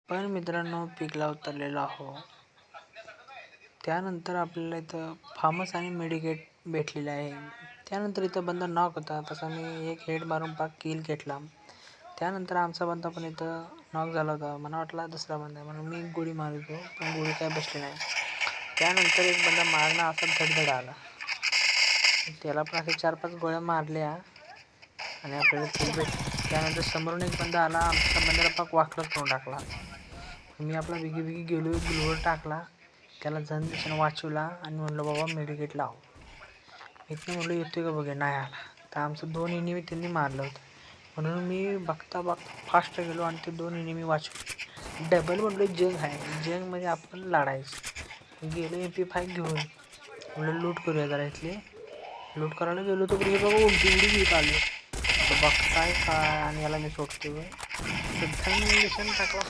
पण मित्रांनो पीकला उतरलेलो आहो. त्यानंतर आपल्याला इथं फार्मस आणि मेडिकेट भेटलेले आहे. त्यानंतर इथं बंदा नॉक होता, तसा मी एक हेड मारून पाक किल घेतला. त्यानंतर आमचा बंदा पण इथं नॉक झाला होता. मला वाटला दुसरा बंदा म्हणून मी गोळी मारतो, पण गोळी काय बसली नाही. त्यानंतर एक बंदा मारणं असा धडधड आला. त्याला पण असे 4-5 गोळ्या मारल्या आणि आपल्याला किल भेटली. त्यानंतर समोरून एक बंदा आला, आमच्या बंद्याला पाक वाकडं करून टाकला. मी आपला बिगी गेलो, ग्लूवर टाकला, त्याला झनदिशन वाचवला आणि म्हणलं बाबा मेडिकेट लाव. इथनं म्हणलं येतोय का बघे, नाही आला. तर आमचं 2 एनिमी त्यांनी मारलं होतं, म्हणून मी बघता फास्ट गेलो आणि ते 2 एनिमी वाचवले. डबल म्हणलं जग आहे, जगमध्ये आपण लढायचं. गेलो MP5 घेऊन, म्हणलं लूट करूया जरा इथले. लूट करायला गेलो तर हे बघा उलटी घेत आलो. बघताय काय आणि याला मी सोडतोय. तर धन टाकला.